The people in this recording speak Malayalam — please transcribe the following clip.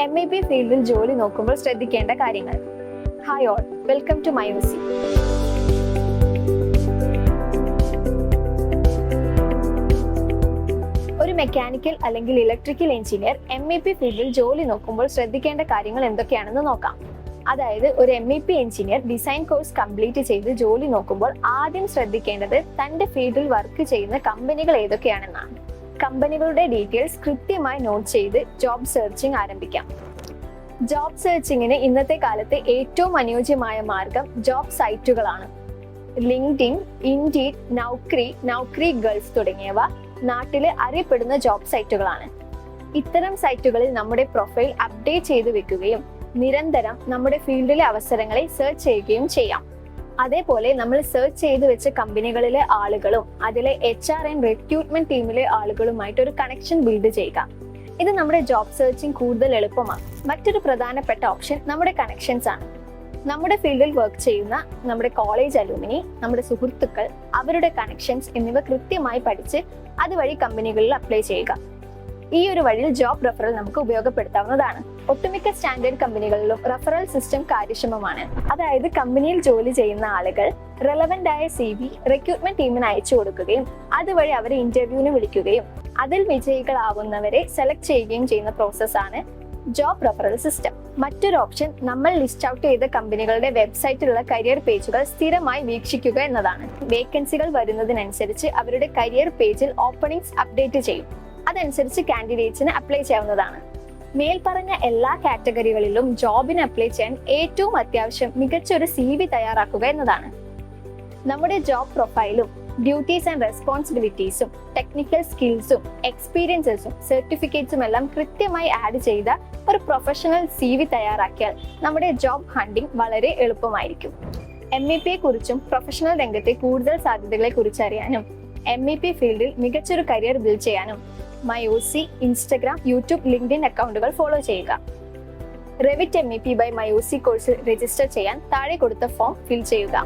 MEP ഫീൽഡിൽ ജോലി നോക്കുമ്പോൾ ശ്രദ്ധിക്കേണ്ട കാര്യങ്ങൾ. Hi all, welcome to MyOC. ഒരു മെക്കാനിക്കൽ അല്ലെങ്കിൽ ഇലക്ട്രിക്കൽ എഞ്ചിനീയർ MEP ഫീൽഡിൽ ജോലി നോക്കുമ്പോൾ ശ്രദ്ധിക്കേണ്ട കാര്യങ്ങൾ എന്തൊക്കെയാണെന്ന് നോക്കാം. അതായത് ഒരു MEP engineer design course complete ചെയ്ത് ജോലി നോക്കുമ്പോൾ ആദ്യം ശ്രദ്ധിക്കേണ്ടത് തന്റെ ഫീൽഡിൽ വർക്ക് ചെയ്യുന്ന കമ്പനികൾ ഏതൊക്കെയാണെന്നാണ്. കമ്പനികളുടെ ഡീറ്റെയിൽസ് കൃത്യമായി നോട്ട് ചെയ്ത് ജോബ് സെർച്ചിങ് ആരംഭിക്കാം. ജോബ് സെർച്ചിങ്ങിന് ഇന്നത്തെ കാലത്ത് ഏറ്റവും അനുയോജ്യമായ മാർഗം ജോബ് സൈറ്റുകളാണ്. ലിങ്ക്ഡിൻ, ഇൻഡീഡ്, നൗക്രി ഗൾഫ് തുടങ്ങിയവ നാട്ടിലെ അറിയപ്പെടുന്ന ജോബ് സൈറ്റുകളാണ്. ഇത്തരം സൈറ്റുകളിൽ നമ്മുടെ പ്രൊഫൈൽ അപ്ഡേറ്റ് ചെയ്ത് വെക്കുകയും നിരന്തരം നമ്മുടെ ഫീൽഡിലെ അവസരങ്ങളെ സെർച്ച് ചെയ്യുകയും ചെയ്യാം. അതേപോലെ നമ്മൾ സെർച്ച് ചെയ്ത് വെച്ച കമ്പനികളിലെ ആളുകളും അതിലെ HR ആൻഡ് റിക്രൂട്ട്മെന്റ് ടീമിലെ ആളുകളുമായിട്ട് ഒരു കണക്ഷൻ ബിൽഡ് ചെയ്യുക. ഇത് നമ്മുടെ ജോബ് സെർച്ചിങ് കൂടുതൽ എളുപ്പമാക്കും. മറ്റൊരു പ്രധാനപ്പെട്ട ഓപ്ഷൻ നമ്മുടെ കണക്ഷൻസ് ആണ്. നമ്മുടെ ഫീൽഡിൽ വർക്ക് ചെയ്യുന്ന നമ്മുടെ കോളേജ് അലൂമിനി, നമ്മുടെ സുഹൃത്തുക്കൾ, അവരുടെ കണക്ഷൻസ് എന്നിവ കൃത്യമായി പഠിച്ച് അതുവഴി കമ്പനികളിൽ അപ്ലൈ ചെയ്യുക. ഈ ഒരു വഴിയിൽ ജോബ് റെഫറൽ നമുക്ക് ഉപയോഗപ്പെടുത്താവുന്നതാണ്. ഒട്ടുമിക്ക സ്റ്റാൻഡേർഡ് കമ്പനികളിലും റെഫറൽ സിസ്റ്റം കാര്യക്ഷമമാണ്. അതായത് കമ്പനിയിൽ ജോലി ചെയ്യുന്ന ആളുകൾ റെലവന്റ് ആയ CV റിക്രൂട്ട്മെന്റ് ടീമിന് അയച്ചു കൊടുക്കുകയും അതുവഴി അവരെ ഇന്റർവ്യൂവിന് വിളിക്കുകയും അതിൽ വിജയികളാവുന്നവരെ സെലക്ട് ചെയ്യുകയും ചെയ്യുന്ന പ്രോസസ്സാണ് ജോബ് റെഫറൽ സിസ്റ്റം. മറ്റൊരു ഓപ്ഷൻ നമ്മൾ ലിസ്റ്റ് ഔട്ട് ചെയ്ത കമ്പനികളുടെ വെബ്സൈറ്റിലുള്ള കരിയർ പേജുകൾ സ്ഥിരമായി വീക്ഷിക്കുക എന്നതാണ്. വേക്കൻസികൾ വരുന്നതിനനുസരിച്ച് അവരുടെ കരിയർ പേജിൽ ഓപ്പണിംഗ്സ് അപ്ഡേറ്റ് ചെയ്യും. അതനുസരിച്ച് കാൻഡിഡേറ്റ്സിന് അപ്ലൈ ചെയ്യാവുന്നതാണ്. മേൽപ്പറഞ്ഞ എല്ലാ കാറ്റഗറികളിലും ജോബിന് അപ്ലൈ ചെയ്യാൻ ഏറ്റവും അത്യാവശ്യം മികച്ച ഒരു CV തയ്യാറാക്കുക എന്നതാണ്. നമ്മുടെ ജോബ് പ്രൊഫൈലും ഡ്യൂട്ടീസ് ആൻഡ് റെസ്പോൺസിബിലിറ്റീസും ടെക്നിക്കൽ സ്കിൽസും എക്സ്പീരിയൻസസും സർട്ടിഫിക്കറ്റ്സും എല്ലാം കൃത്യമായി ആഡ് ചെയ്ത ഒരു പ്രൊഫഷണൽ CV തയ്യാറാക്കിയാൽ നമ്മുടെ ജോബ് ഹണ്ടിങ് വളരെ എളുപ്പമായിരിക്കും. MEP കുറിച്ചും പ്രൊഫഷണൽ രംഗത്തെ കൂടുതൽ സാധ്യതകളെ കുറിച്ച് അറിയാനും MEP ഫീൽഡിൽ മികച്ചൊരു കരിയർ ബിൽഡ് ചെയ്യാനും MyOC, Instagram, YouTube, LinkedIn അക്കൗണ്ടുകൾ ഫോളോ ചെയ്യുക. Revit MEP by MyOC കോഴ്സിൽ രജിസ്റ്റർ ചെയ്യാൻ താഴെ കൊടുത്ത ഫോം ഫിൽ ചെയ്യുക.